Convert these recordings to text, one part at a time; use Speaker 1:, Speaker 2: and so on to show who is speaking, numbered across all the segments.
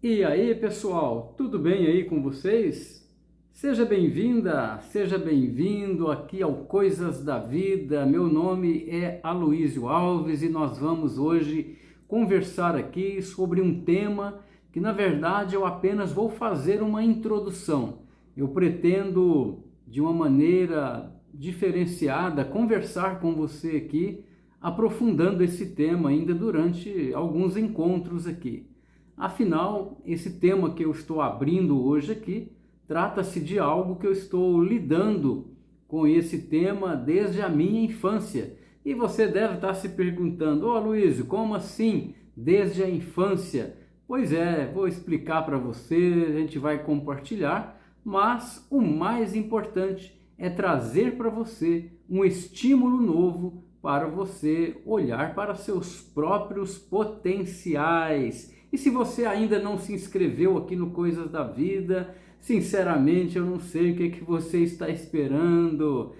Speaker 1: E aí, pessoal, tudo bem aí com vocês? Seja bem-vinda, seja bem-vindo aqui ao Coisas da Vida. Meu nome é Aloísio Alves e nós vamos hoje conversar aqui sobre um tema que, na verdade, eu apenas vou fazer uma introdução. Eu pretendo, de uma maneira diferenciada, conversar com você aqui, aprofundando esse tema ainda durante alguns encontros aqui. Afinal, esse tema que eu estou abrindo hoje aqui trata-se de algo que eu estou lidando com esse tema desde a minha infância. E você deve estar se perguntando: ô Luísio, como assim desde a infância? Pois é, vou explicar para você, a gente vai compartilhar, mas o mais importante é trazer para você um estímulo novo para você olhar para seus próprios potenciais. E se você ainda não se inscreveu aqui no Coisas da Vida, sinceramente eu não sei o que você está esperando.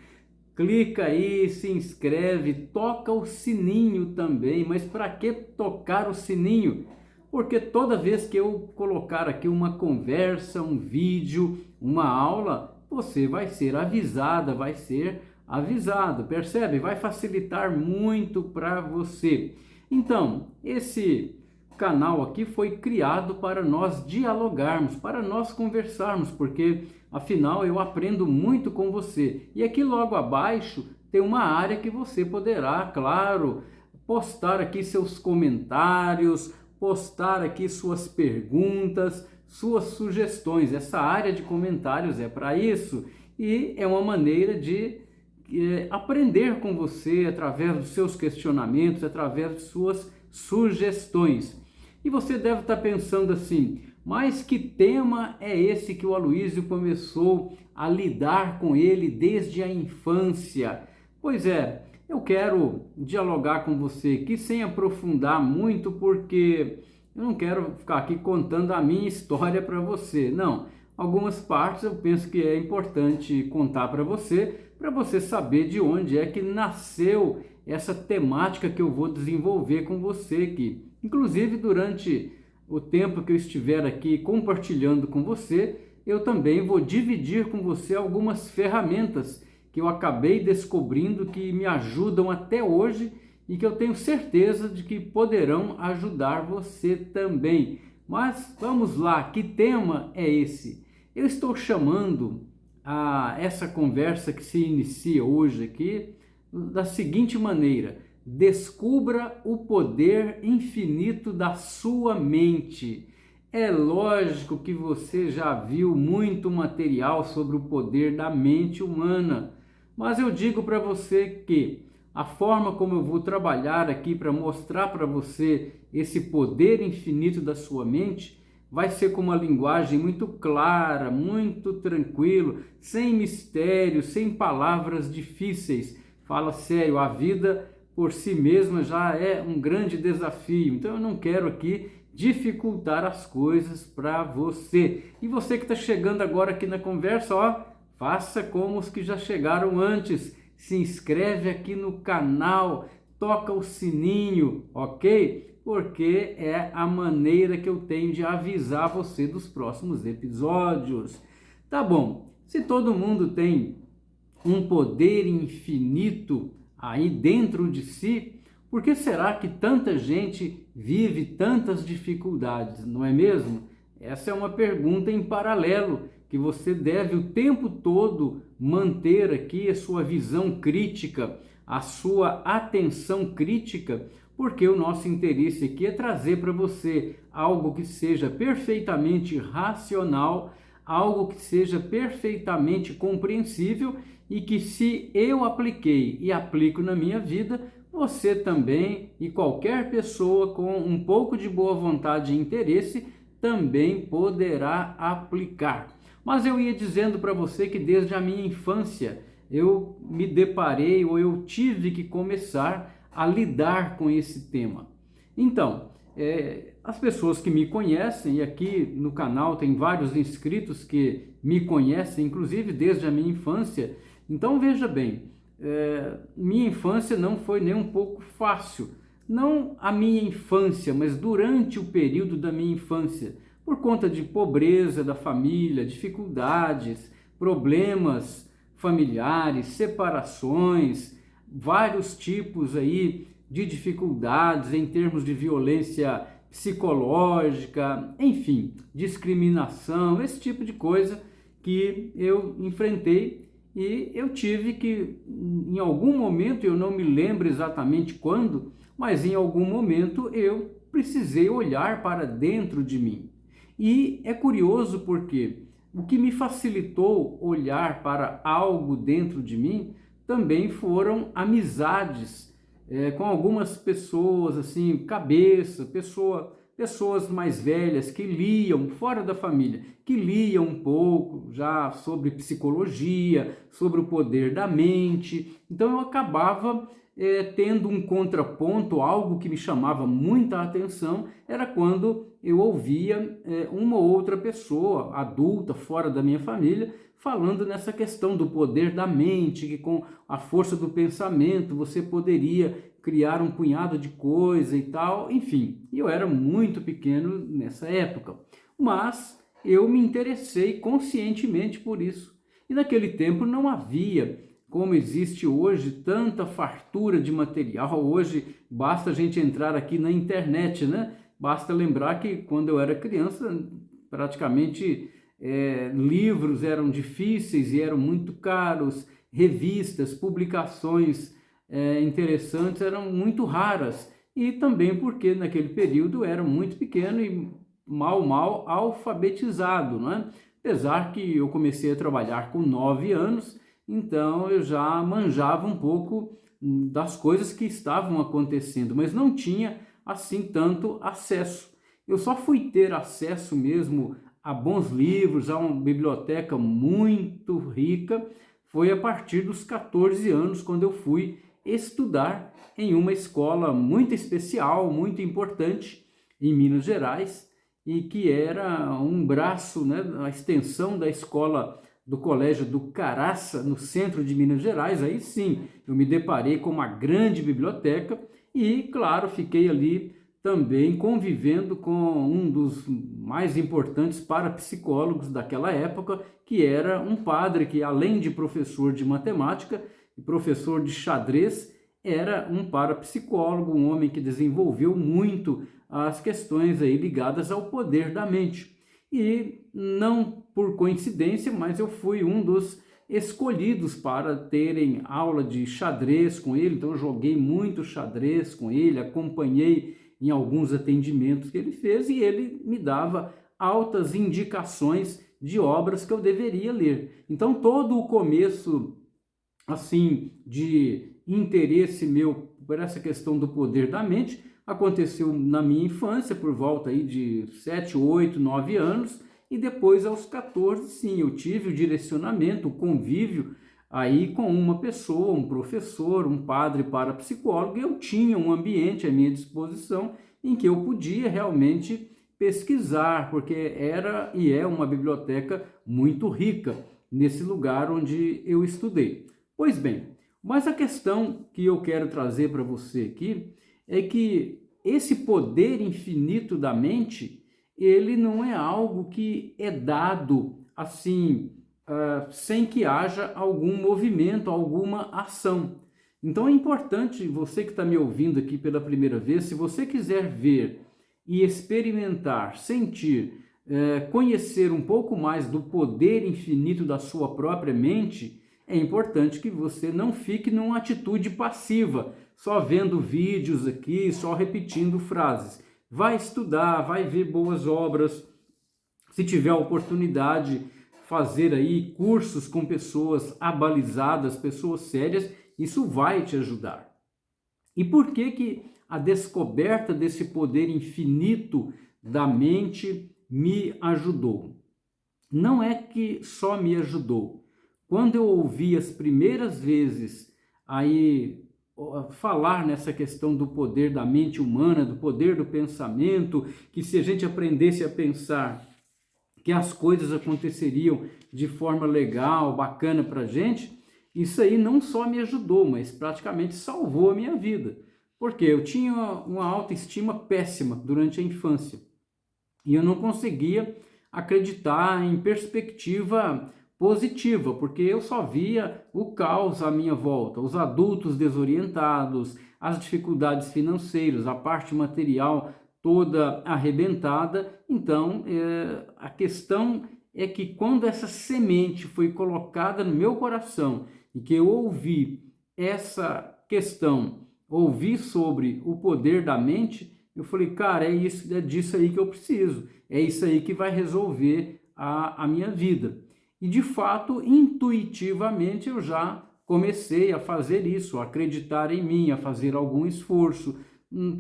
Speaker 1: Clica aí, se inscreve, toca o sininho também. Mas para que tocar o sininho? Porque toda vez que eu colocar aqui uma conversa, um vídeo, uma aula, você vai ser avisada, vai ser avisado, percebe? Vai facilitar muito para você. Então, esse canal aqui foi criado para nós dialogarmos, para nós conversarmos, porque afinal eu aprendo muito com você. E aqui logo abaixo tem uma área que você poderá, claro, postar aqui seus comentários, postar aqui suas perguntas, suas sugestões. Essa área de comentários é para isso e é uma maneira de aprender com você através dos seus questionamentos, através de suas sugestões. E você deve estar pensando assim: mas que tema é esse que o Aloísio começou a lidar com ele desde a infância? Pois é, eu quero dialogar com você aqui sem aprofundar muito, porque eu não quero ficar aqui contando a minha história para você. Não, algumas partes eu penso que é importante contar para você saber de onde é que nasceu essa temática que eu vou desenvolver com você aqui. Inclusive, durante o tempo que eu estiver aqui compartilhando com você, eu também vou dividir com você algumas ferramentas que eu acabei descobrindo que me ajudam até hoje e que eu tenho certeza de que poderão ajudar você também. Mas vamos lá, que tema é esse? Eu estou chamando a essa conversa que se inicia hoje aqui da seguinte maneira: descubra o poder infinito da sua mente. É lógico que você já viu muito material sobre o poder da mente humana, mas eu digo para você que a forma como eu vou trabalhar aqui para mostrar para você esse poder infinito da sua mente vai ser com uma linguagem muito clara, muito tranquilo, sem mistérios, sem palavras difíceis. Fala sério, a vida por si mesma já é um grande desafio. Então eu não quero aqui dificultar as coisas para você. E você que está chegando agora aqui na conversa, ó, faça como os que já chegaram antes. Se inscreve aqui no canal, toca o sininho, ok? Porque é a maneira que eu tenho de avisar você dos próximos episódios. Tá bom, se todo mundo tem um poder infinito aí dentro de si, por que será que tanta gente vive tantas dificuldades, não é mesmo? Essa é uma pergunta em paralelo que você deve o tempo todo manter aqui a sua visão crítica, a sua atenção crítica, porque o nosso interesse aqui é trazer para você algo que seja perfeitamente racional, algo que seja perfeitamente compreensível e que, se eu apliquei e aplico na minha vida, você também e qualquer pessoa com um pouco de boa vontade e interesse também poderá aplicar. Mas eu ia dizendo para você que desde a minha infância eu me deparei ou eu tive que começar a lidar com esse tema. Então, as pessoas que me conhecem, e aqui no canal tem vários inscritos que me conhecem, inclusive desde a minha infância. Então veja bem, minha infância não foi nem um pouco fácil. Não a minha infância, mas durante o período da minha infância. por conta de pobreza da família, dificuldades, problemas familiares, separações, vários tipos aí de dificuldades em termos de violência psicológica, enfim, discriminação, esse tipo de coisa que eu enfrentei e eu tive que, em algum momento, eu não me lembro exatamente quando, mas em algum momento eu precisei olhar para dentro de mim. E é curioso porque o que me facilitou olhar para algo dentro de mim também foram amizades com algumas pessoas, assim, pessoas mais velhas que liam, fora da família, que liam um pouco já sobre psicologia, sobre o poder da mente. Então eu acabava tendo um contraponto, algo que me chamava muita atenção, era quando eu ouvia uma ou outra pessoa adulta, fora da minha família, falando nessa questão do poder da mente, que com a força do pensamento você poderia criar um punhado de coisa e tal, enfim. Eu era muito pequeno nessa época, mas eu me interessei conscientemente por isso. E naquele tempo não havia, como existe hoje, tanta fartura de material. Hoje basta a gente entrar aqui na internet, né? Basta lembrar que quando eu era criança, praticamente livros eram difíceis e eram muito caros, revistas, publicações interessantes eram muito raras, e também porque naquele período eu era muito pequeno e mal alfabetizado, não é? Apesar que eu comecei a trabalhar com 9 anos, então eu já manjava um pouco das coisas que estavam acontecendo, mas não tinha assim tanto acesso. Eu só fui ter acesso mesmo a bons livros, a uma biblioteca muito rica, foi a partir dos 14 anos, quando eu fui estudar em uma escola muito especial, muito importante, em Minas Gerais, e que era um braço, né, a extensão da escola do Colégio do Caraça, no centro de Minas Gerais. Aí sim, eu me deparei com uma grande biblioteca e, claro, fiquei ali também convivendo com um dos mais importantes parapsicólogos daquela época, que era um padre que, além de professor de matemática e professor de xadrez, era um parapsicólogo, um homem que desenvolveu muito as questões aí ligadas ao poder da mente. E não por coincidência, mas eu fui um dos escolhidos para terem aula de xadrez com ele, então eu joguei muito xadrez com ele, acompanhei em alguns atendimentos que ele fez e ele me dava altas indicações de obras que eu deveria ler. Então todo o começo assim de interesse meu por essa questão do poder da mente aconteceu na minha infância, por volta aí de 7, 8, 9 anos, e depois aos 14, sim, eu tive o direcionamento, o convívio aí com uma pessoa, um professor, um padre parapsicólogo, e eu tinha um ambiente à minha disposição em que eu podia realmente pesquisar, porque era e é uma biblioteca muito rica nesse lugar onde eu estudei. Pois bem, mas a questão que eu quero trazer para você aqui é que esse poder infinito da mente, ele não é algo que é dado assim, sem que haja algum movimento, alguma ação. Então é importante, você que está me ouvindo aqui pela primeira vez, se você quiser ver e experimentar, sentir, conhecer um pouco mais do poder infinito da sua própria mente, é importante que você não fique numa atitude passiva, só vendo vídeos aqui, só repetindo frases. Vai estudar, vai ver boas obras, se tiver a oportunidade, fazer aí cursos com pessoas abalizadas, pessoas sérias, isso vai te ajudar. E por que que a descoberta desse poder infinito da mente me ajudou? Não é que só me ajudou. Quando eu ouvi as primeiras vezes aí falar nessa questão do poder da mente humana, do poder do pensamento, que se a gente aprendesse a pensar que as coisas aconteceriam de forma legal, bacana para a gente, isso aí não só me ajudou, mas praticamente salvou a minha vida. Porque eu tinha uma autoestima péssima durante a infância. e eu não conseguia acreditar em perspectiva positiva, porque eu só via o caos à minha volta, os adultos desorientados, as dificuldades financeiras, a parte material toda arrebentada. Então, a questão é que quando essa semente foi colocada no meu coração e que eu ouvi essa questão, ouvi sobre o poder da mente, eu falei, cara, é disso aí que eu preciso, é isso aí que vai resolver a minha vida. E de fato, intuitivamente, eu já comecei a fazer isso, a acreditar em mim, a fazer algum esforço.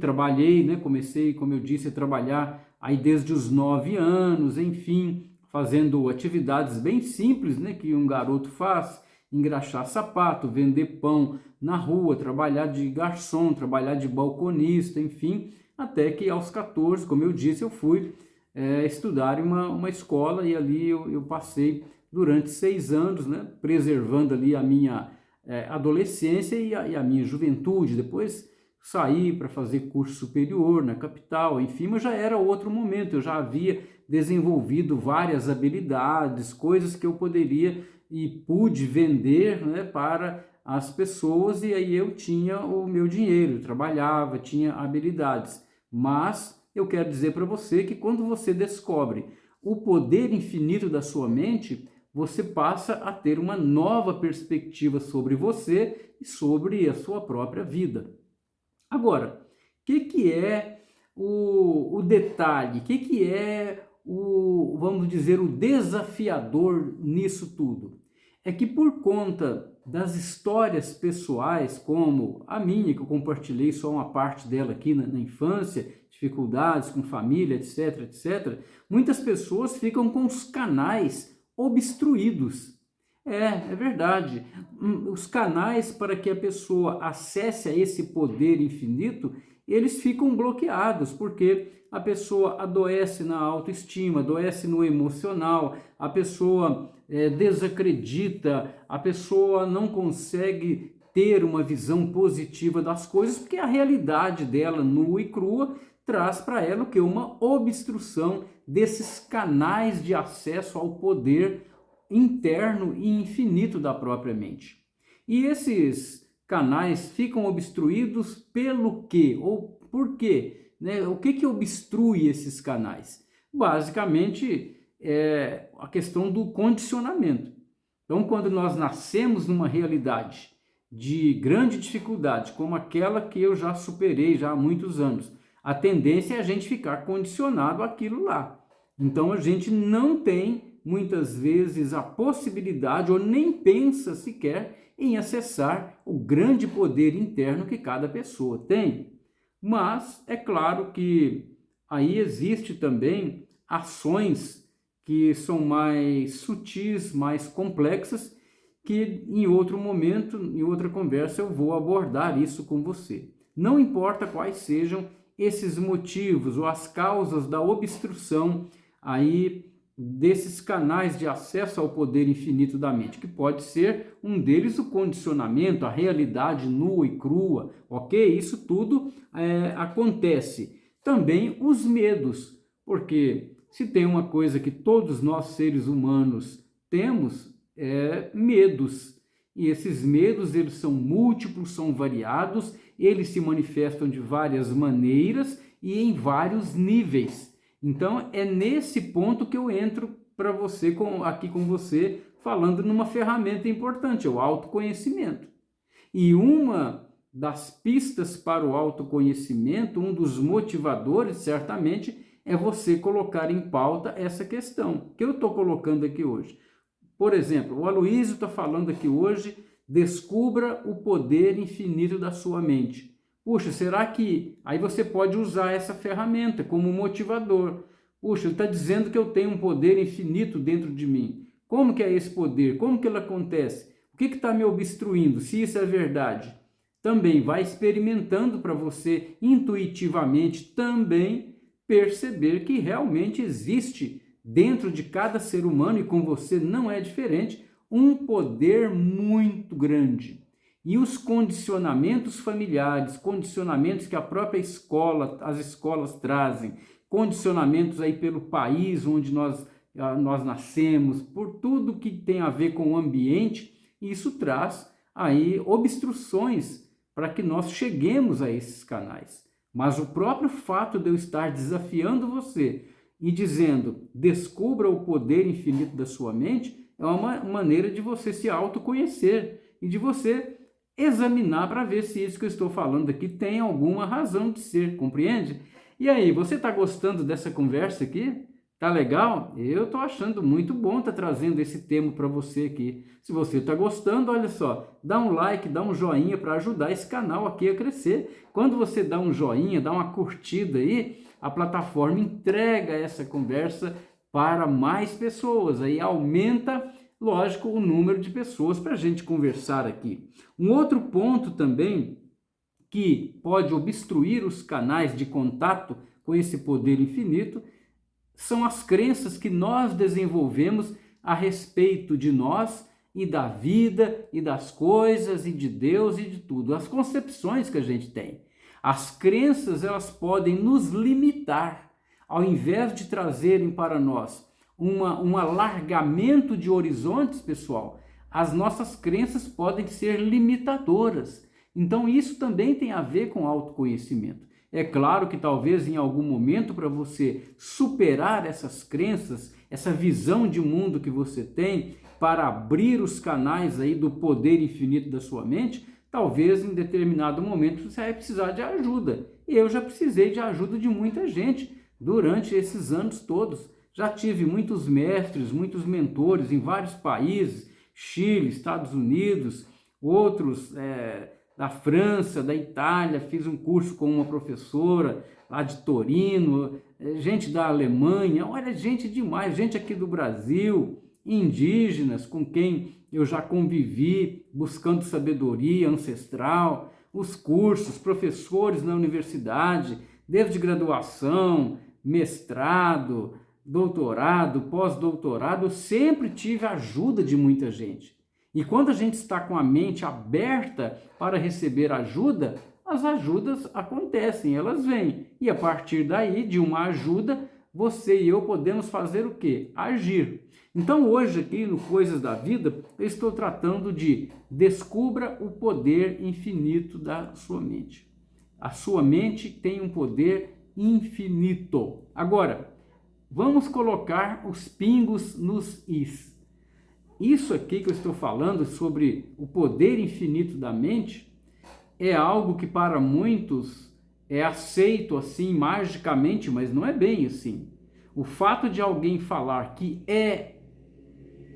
Speaker 1: Trabalhei, né? Comecei, como eu disse, a trabalhar aí desde os 9 anos, enfim, fazendo atividades bem simples, né? Que um garoto faz, engraxar sapato, vender pão na rua, trabalhar de garçom, trabalhar de balconista, enfim, até que aos 14, como eu disse, eu fui estudar em uma escola e ali eu passei durante 6 anos, né, preservando ali a minha adolescência e a minha juventude. Depois saí para fazer curso superior na capital, enfim, mas já era outro momento, eu já havia desenvolvido várias habilidades, coisas que eu poderia e pude vender, né, para as pessoas, e aí eu tinha o meu dinheiro, eu trabalhava, tinha habilidades. Mas eu quero dizer para você que quando você descobre o poder infinito da sua mente, você passa a ter uma nova perspectiva sobre você e sobre a sua própria vida. Agora, o que é o detalhe? O que é vamos dizer, o desafiador nisso tudo? É que por conta das histórias pessoais, como a minha, que eu compartilhei só uma parte dela aqui na infância, dificuldades com família, etc, etc, muitas pessoas ficam com os canais obstruídos. É verdade. Os canais para que a pessoa acesse a esse poder infinito, eles ficam bloqueados, porque a pessoa adoece na autoestima, adoece no emocional, a pessoa desacredita, a pessoa não consegue ter uma visão positiva das coisas, porque a realidade dela, nua e crua, traz para ela o que? Uma obstrução desses canais de acesso ao poder interno e infinito da própria mente. E esses canais ficam obstruídos pelo quê? Ou por quê? Né? O que obstrui esses canais? Basicamente, é a questão do condicionamento. Então, quando nós nascemos numa realidade de grande dificuldade, como aquela que eu já superei já há muitos anos, a tendência é a gente ficar condicionado àquilo lá. Então, a gente não tem, muitas vezes, a possibilidade, ou nem pensa sequer, em acessar o grande poder interno que cada pessoa tem. Mas é claro que aí existe também ações que são mais sutis, mais complexas, que em outro momento, em outra conversa, eu vou abordar isso com você. Não importa quais sejam esses motivos ou as causas da obstrução aí desses canais de acesso ao poder infinito da mente, que pode ser um deles o condicionamento, a realidade nua e crua, ok? Isso tudo acontece. Também os medos, porque se tem uma coisa que todos nós seres humanos temos, é medos. E esses medos, eles são múltiplos, são variados, eles se manifestam de várias maneiras e em vários níveis. Então, é nesse ponto que eu entro para você, aqui com você, falando numa ferramenta importante, é o autoconhecimento. E uma das pistas para o autoconhecimento, um dos motivadores, certamente, é você colocar em pauta essa questão que eu estou colocando aqui hoje. Por exemplo, o Aloysio está falando aqui hoje, descubra o poder infinito da sua mente. Puxa, será que... Aí você pode usar essa ferramenta como motivador. Puxa, ele está dizendo que eu tenho um poder infinito dentro de mim. Como que é esse poder? Como que ele acontece? O que está me obstruindo? Se isso é verdade. Também vai experimentando para você intuitivamente também perceber que realmente existe dentro de cada ser humano, e com você não é diferente, um poder muito grande. E os condicionamentos familiares, condicionamentos que a própria escola, as escolas trazem, condicionamentos aí pelo país onde nós nascemos, por tudo que tem a ver com o ambiente, e isso traz aí obstruções para que nós cheguemos a esses canais. Mas o próprio fato de eu estar desafiando você e dizendo, descubra o poder infinito da sua mente, é uma maneira de você se autoconhecer e de você examinar para ver se isso que eu estou falando aqui tem alguma razão de ser, compreende? E aí, você está gostando dessa conversa aqui? Tá legal? Eu estou achando muito bom estar trazendo esse tema para você aqui. Se você está gostando, olha só, dá um like, dá um joinha para ajudar esse canal aqui a crescer. Quando você dá um joinha, dá uma curtida aí, a plataforma entrega essa conversa para mais pessoas. Aí aumenta, lógico, o número de pessoas para a gente conversar aqui. Um outro ponto também que pode obstruir os canais de contato com esse poder infinito são as crenças que nós desenvolvemos a respeito de nós e da vida e das coisas e de Deus e de tudo. As concepções que a gente tem. As crenças, elas podem nos limitar, ao invés de trazerem para nós um alargamento de horizontes, pessoal. As nossas crenças podem ser limitadoras. Então isso também tem a ver com autoconhecimento. É claro que talvez em algum momento, para você superar essas crenças, essa visão de mundo que você tem, para abrir os canais aí do poder infinito da sua mente, talvez em determinado momento você vai precisar de ajuda. Eu já precisei de ajuda de muita gente durante esses anos todos. Já tive muitos mestres, muitos mentores em vários países, Chile, Estados Unidos, outros da França, da Itália, fiz um curso com uma professora lá de Torino, gente da Alemanha, olha, gente demais, gente aqui do Brasil, indígenas com quem eu já convivi, buscando sabedoria ancestral, os cursos, professores na universidade, desde graduação, mestrado, doutorado, pós-doutorado, eu sempre tive a ajuda de muita gente. E quando a gente está com a mente aberta para receber ajuda, as ajudas acontecem, elas vêm. E a partir daí, de uma ajuda, você e eu podemos fazer o quê? Agir. Então hoje aqui no Coisas da Vida, eu estou tratando de descubra o poder infinito da sua mente. A sua mente tem um poder infinito. Agora, vamos colocar os pingos nos is. Isso aqui que eu estou falando sobre o poder infinito da mente é algo que para muitos é aceito assim magicamente, mas não é bem assim. O fato de alguém falar que é,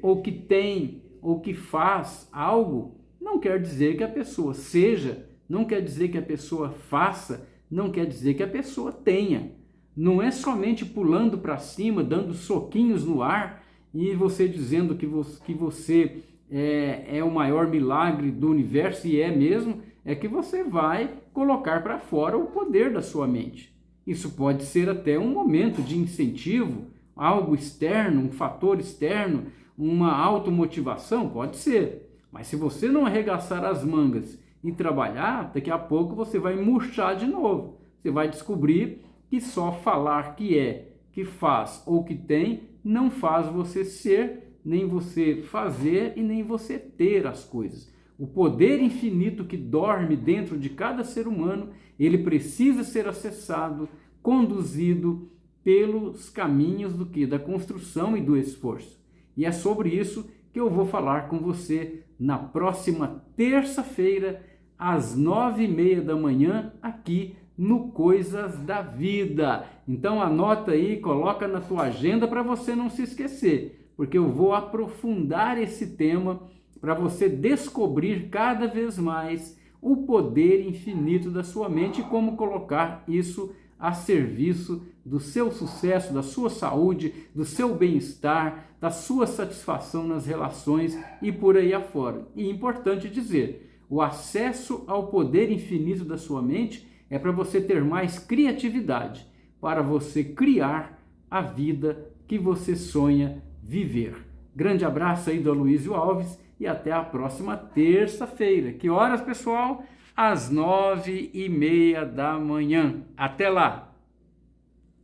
Speaker 1: ou que tem, ou que faz algo, não quer dizer que a pessoa seja, não quer dizer que a pessoa faça, não quer dizer que a pessoa tenha. Não é somente pulando para cima, dando soquinhos no ar, e você dizendo que você é o maior milagre do universo, e é mesmo, é que você vai colocar para fora o poder da sua mente. Isso pode ser até um momento de incentivo, algo externo, um fator externo, uma automotivação, pode ser. Mas se você não arregaçar as mangas e trabalhar, daqui a pouco você vai murchar de novo. Você vai descobrir que só falar que é, que faz ou que tem, não faz você ser, nem você fazer e nem você ter as coisas. O poder infinito que dorme dentro de cada ser humano, ele precisa ser acessado, conduzido pelos caminhos do que? Da construção e do esforço. E é sobre isso que eu vou falar com você na próxima terça-feira, às 9h30 da manhã, aqui no Coisas da Vida. Então anota aí, coloca na tua agenda para você não se esquecer, porque eu vou aprofundar esse tema para você descobrir cada vez mais o poder infinito da sua mente e como colocar isso a serviço do seu sucesso, da sua saúde, do seu bem-estar, da sua satisfação nas relações e por aí afora. E importante dizer, o acesso ao poder infinito da sua mente é para você ter mais criatividade, para você criar a vida que você sonha viver. Grande abraço aí do Aloysio Alves e até a próxima terça-feira. Que horas, pessoal? Às 9h30 da manhã. Até lá!